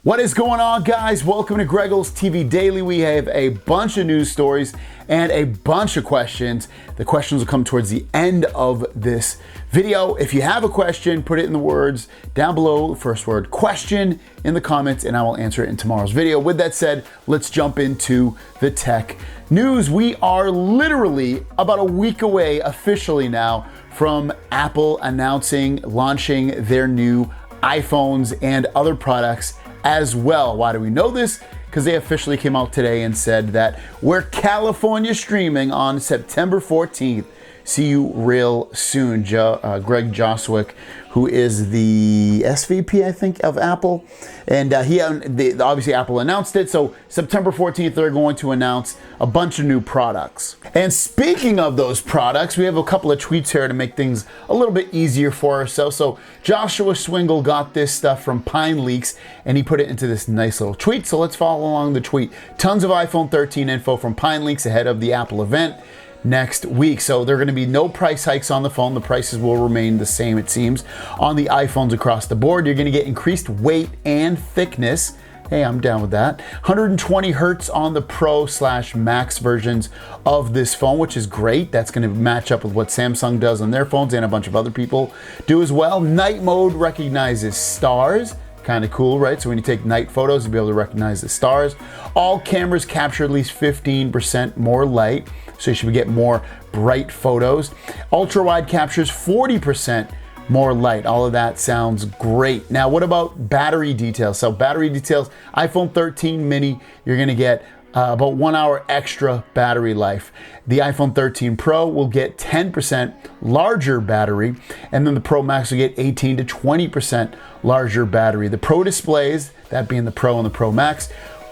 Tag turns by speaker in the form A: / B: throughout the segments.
A: What is going on, guys? Welcome to Greggles TV Daily. We have a bunch of news stories and a bunch of questions. The questions will come towards the end of this video. If you have a question, put it in the words down below, first word question in the comments, and I will answer it in tomorrow's video. With that said, let's jump into the tech news. We are literally about a week away officially now from Apple launching their new iPhones and other products as well. Why do we know this? Because they officially came out today and said that we're California streaming on September 14th. See you real soon. Greg Joswick, who is the SVP, I think, of Apple. And obviously Apple announced it. So September 14th, they're going to announce a bunch of new products. And speaking of those products, we have a couple of tweets here to make things a little bit easier for ourselves. So Joshua Swingle got this stuff from Pine Leaks and he put it into this nice little tweet. So let's follow along the tweet. Tons of iPhone 13 info from Pine Leaks ahead of the Apple event next week. So there are going to be no price hikes on the phone. The prices will remain the same, it seems, on the iPhones across the board. You're going to get increased weight and thickness. Hey, I'm down with that. 120 hertz on the Pro/Max versions of this phone, which is great. That's going to match up with what Samsung does on their phones and a bunch of other people do as well. Night mode recognizes stars. Kind of cool, right? So when you take night photos, you'll be able to recognize the stars. All cameras capture at least 15% more light, so you should get more bright photos. Ultra wide captures 40% more light. All of that sounds great. Now, what about battery details? So battery details, iPhone 13 mini, you're gonna get about 1 hour extra battery life. The iPhone 13 Pro will get 10% larger battery, and then the Pro Max will get 18 to 20% larger battery. The Pro displays, that being the Pro and the Pro Max,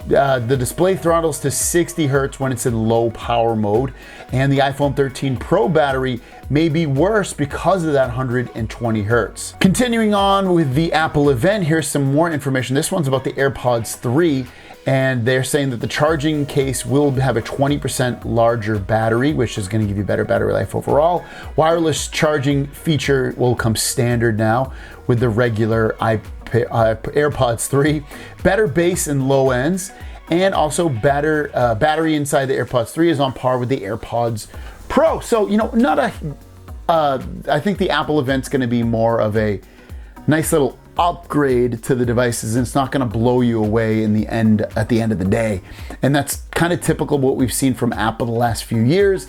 A: the display throttles to 60 hertz when it's in low power mode, and the iPhone 13 Pro battery may be worse because of that 120 hertz. Continuing on with the Apple event, here's some more information. This one's about the AirPods 3. And they're saying that the charging case will have a 20% larger battery, which is going to give you better battery life overall. Wireless charging feature will come standard now with the regular AirPods 3. Better bass and low ends, and also better battery inside the AirPods 3 is on par with the AirPods Pro. So, I think the Apple event's going to be more of a nice little upgrade to the devices, and it's not going to blow you away at the end of the day. And that's kind of typical of what we've seen from Apple the last few years.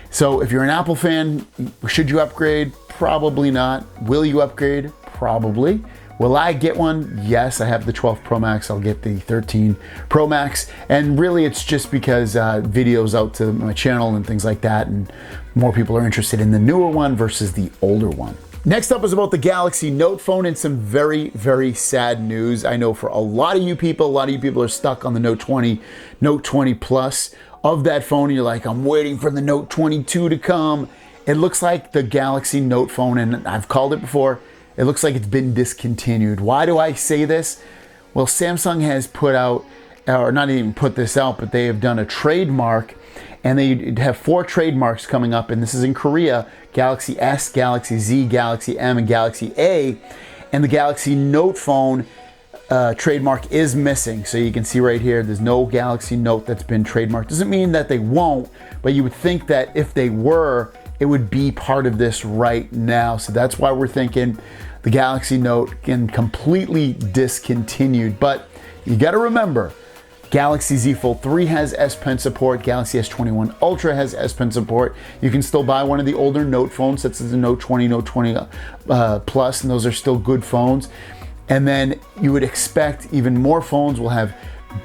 A: So if you're an Apple fan, should you upgrade? Probably not. Will you upgrade? Probably. Will I get one? Yes, I have the 12 Pro Max. I'll get the 13 Pro Max. And really it's just because videos out to my channel and things like that, and more people are interested in the newer one versus the older one. Next up is about the Galaxy Note phone and some very, very sad news. I know for a lot of you people are stuck on the Note 20, Note 20 Plus of that phone. And you're like, I'm waiting for the Note 22 to come. It looks like the Galaxy Note phone, and I've called it before, it looks like it's been discontinued. Why do I say this? Well, Samsung has put out, or not even put this out, but they have done a trademark, and they have 4 trademarks coming up, and this is in Korea: Galaxy S, Galaxy Z, Galaxy M, and Galaxy A. And the Galaxy Note phone trademark is missing. So you can see right here, there's no Galaxy Note that's been trademarked. Doesn't mean that they won't, but you would think that if they were, it would be part of this right now. So that's why we're thinking the Galaxy Note can completely discontinued. But you got to remember, Galaxy Z Fold 3 has S Pen support. Galaxy S21 Ultra has S Pen support. You can still buy one of the older Note phones, such as the Note 20, Note 20 Plus, and those are still good phones. And then you would expect even more phones will have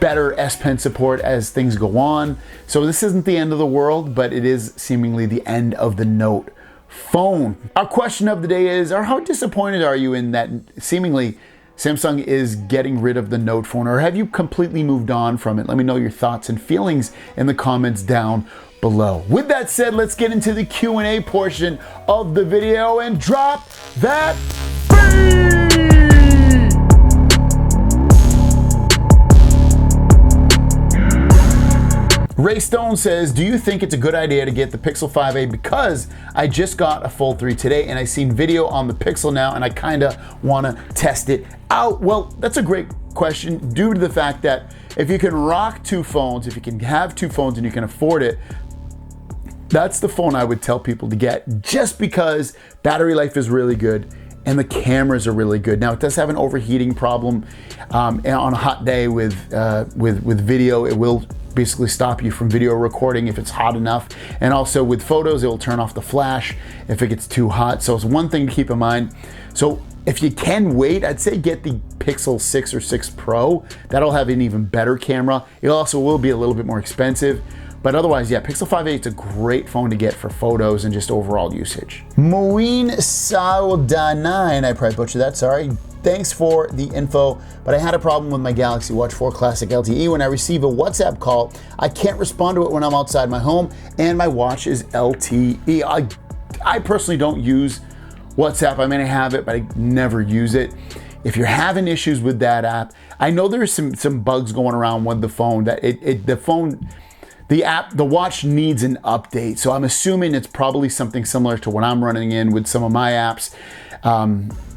A: better S Pen support as things go on. So this isn't the end of the world, but it is seemingly the end of the Note phone. Our question of the day is, how disappointed are you in that seemingly Samsung is getting rid of the Note phone, or have you completely moved on from it? Let me know your thoughts and feelings in the comments down below. With that said, let's get into the Q&A portion of the video and drop that beat! Ray Stone says, do you think it's a good idea to get the Pixel 5a? Because I just got a Fold 3 today and I seen video on the Pixel now and I kind of want to test it out. Well, that's a great question due to the fact that if you can rock two phones, if you can have two phones and you can afford it, that's the phone I would tell people to get, just because battery life is really good and the cameras are really good. Now, it does have an overheating problem, and on a hot day with video, it will basically stop you from video recording if it's hot enough. And also with photos, it will turn off the flash if it gets too hot. So it's one thing to keep in mind. So if you can wait, I'd say get the Pixel 6 or 6 Pro. That'll have an even better camera. It also will be a little bit more expensive. But otherwise, yeah, Pixel 5a is a great phone to get for photos and just overall usage. Moeen Sauda9, I probably butchered that, sorry. Thanks for the info, but I had a problem with my Galaxy Watch 4 Classic LTE. When I receive a WhatsApp call, I can't respond to it when I'm outside my home, and my watch is LTE. I personally don't use WhatsApp. I mean, I have it, but I never use it. If you're having issues with that app, I know there's some bugs going around with the phone that the watch needs an update. So I'm assuming it's probably something similar to what I'm running in with some of my apps,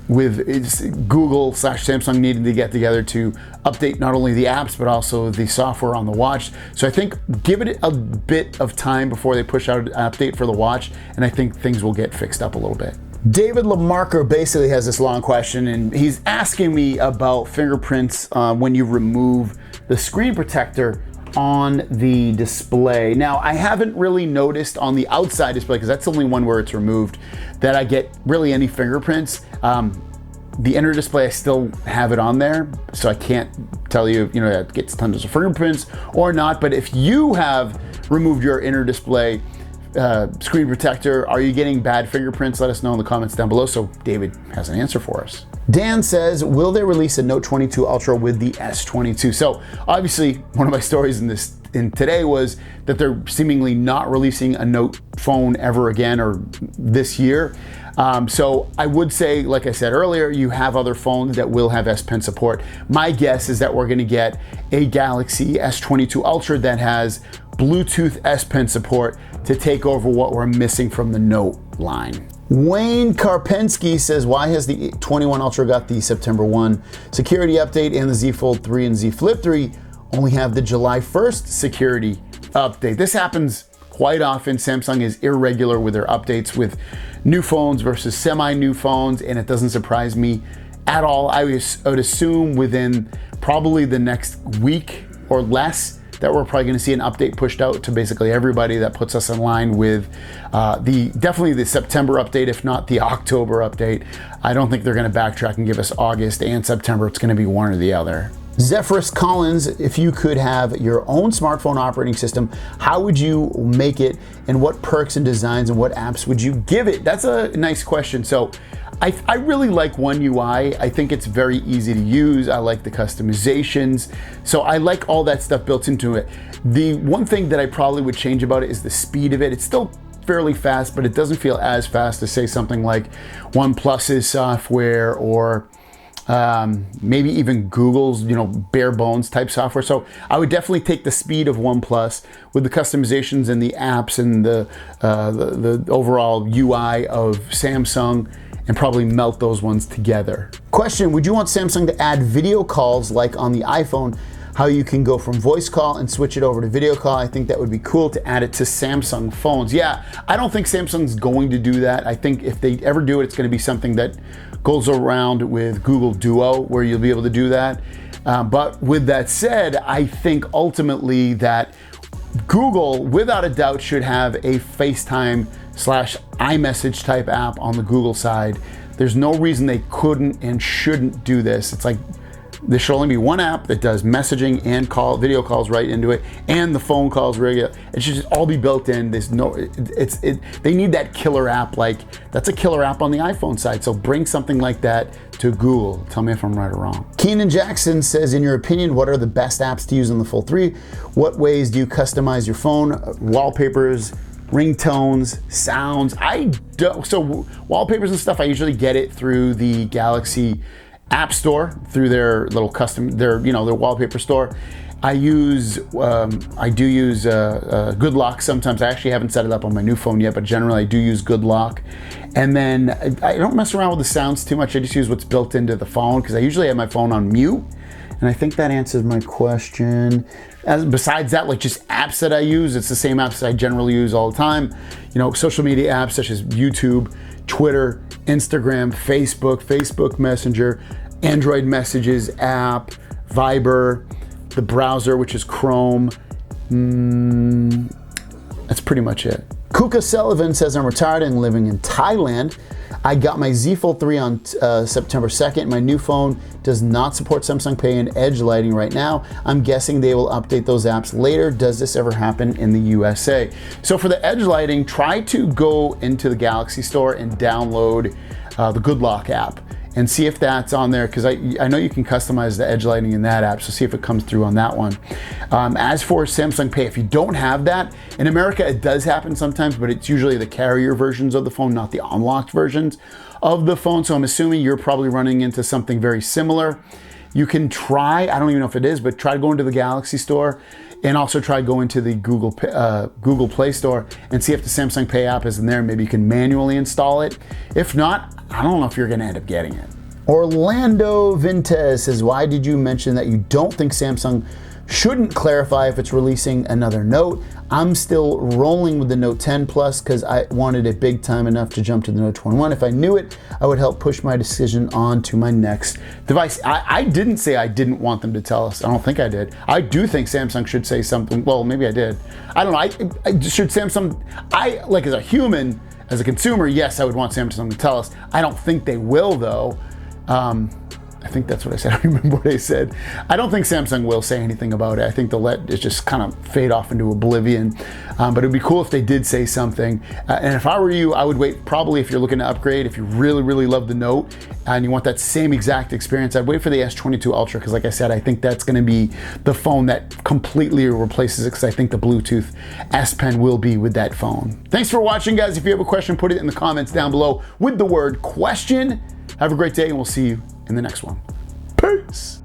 A: with Google / Samsung needing to get together to update not only the apps, but also the software on the watch. So I think give it a bit of time before they push out an update for the watch, and I think things will get fixed up a little bit. David Lamarcker basically has this long question, and he's asking me about fingerprints when you remove the screen protector on the display. Now, I haven't really noticed on the outside display, because that's the only one where it's removed, that I get really any fingerprints. The inner display, I still have it on there, so I can't tell you, it gets tons of fingerprints or not. But if you have removed your inner display screen protector, are you getting bad fingerprints? Let us know in the comments down below. So David has an answer for us. Dan says, will they release a Note 22 Ultra with the S22? So obviously, one of my stories in today was that they're seemingly not releasing a Note phone ever again, or this year. So I would say, like I said earlier, you have other phones that will have S Pen support. My guess is that we're going to get a Galaxy S22 Ultra that has Bluetooth S Pen support to take over what we're missing from the Note line. Wayne Karpinski says, why has the 21 Ultra got the September 1 security update and the Z Fold 3 and Z Flip 3 only have the July 1st security update? This happens quite often. Samsung is irregular with their updates with new phones versus semi-new phones, and it doesn't surprise me at all. I would assume within probably the next week or less that we're probably going to see an update pushed out to basically everybody. That puts us in line with definitely the September update, if not the October update. I don't think they're going to backtrack and give us August and September. It's going to be one or the other. Zephyrus Collins, if you could have your own smartphone operating system, how would you make it, and what perks and designs and what apps would you give it? That's a nice question. So I really like One UI. I think it's very easy to use. I like the customizations. So I like all that stuff built into it. The one thing that I probably would change about it is the speed of it. It's still fairly fast, but it doesn't feel as fast as, say, something like OnePlus's software, or maybe even Google's, bare bones type software. So I would definitely take the speed of OnePlus with the customizations and the apps and the overall UI of Samsung, and probably melt those ones together. Question, would you want Samsung to add video calls like on the iPhone, how you can go from voice call and switch it over to video call? I think that would be cool to add it to Samsung phones. Yeah, I don't think Samsung's going to do that. I think if they ever do it, it's going to be something that goes around with Google Duo, where you'll be able to do that. But with that said, I think ultimately that Google, without a doubt, should have a FaceTime / iMessage type app on the Google side. There's no reason they couldn't and shouldn't do this. It's like there should only be one app that does messaging and video calls right into it, and the phone calls regular. It should just all be built in. There's no, they need that killer app. Like, that's a killer app on the iPhone side. So bring something like that to Google. Tell me if I'm right or wrong. Keenan Jackson says, in your opinion, what are the best apps to use on the Fold 3? What ways do you customize your phone? Wallpapers, ringtones, sounds. So wallpapers and stuff, I usually get it through the Galaxy App Store, through their little their wallpaper store. I do use Good Lock sometimes. I actually haven't set it up on my new phone yet, but generally I do use Good Lock. And then I don't mess around with the sounds too much. I just use what's built into the phone, because I usually have my phone on mute. And I think that answers my question. Besides that, like just apps that I use, it's the same apps that I generally use all the time. You know, social media apps such as YouTube, Twitter, Instagram, Facebook Messenger, Android Messages app, Viber, the browser, which is Chrome. That's pretty much it. Kuka Sullivan says, I'm retired and living in Thailand. I got my Z Fold 3 on September 2nd. My new phone does not support Samsung Pay and Edge lighting right now. I'm guessing they will update those apps later. Does this ever happen in the USA? So for the Edge lighting, try to go into the Galaxy Store and download the Good Lock app and see if that's on there, because I know you can customize the Edge lighting in that app, so see if it comes through on that one. As for Samsung Pay, if you don't have that, in America it does happen sometimes, but it's usually the carrier versions of the phone, not the unlocked versions of the phone, so I'm assuming you're probably running into something very similar. You can try, I don't even know if it is, but try to go into the Galaxy Store and also try going to the Google Play Store and see if the Samsung Pay app is in there. Maybe you can manually install it. If not, I don't know if you're gonna end up getting it. Orlando Vintez says, why did you mention that you don't think Samsung shouldn't clarify if it's releasing another Note? I'm still rolling with the Note 10 Plus because I wanted it big time enough to jump to the Note 21. If I knew it, I would help push my decision on to my next device. I didn't say I didn't want them to tell us. I don't think I did. I do think Samsung should say something. Well, maybe I did. I don't know. Should Samsung, like as a human, as a consumer, yes, I would want Samsung to tell us. I don't think they will though. I think that's what I said. I remember what I said. I don't think Samsung will say anything about it. I think they'll let it just kind of fade off into oblivion. But it'd be cool if they did say something. And if I were you, I would wait, probably if you're looking to upgrade, if you really, really love the Note and you want that same exact experience, I'd wait for the S22 Ultra, because like I said, I think that's gonna be the phone that completely replaces it, because I think the Bluetooth S Pen will be with that phone. Thanks for watching, guys. If you have a question, put it in the comments down below with the word question. Have a great day, and we'll see you in the next one. Peace.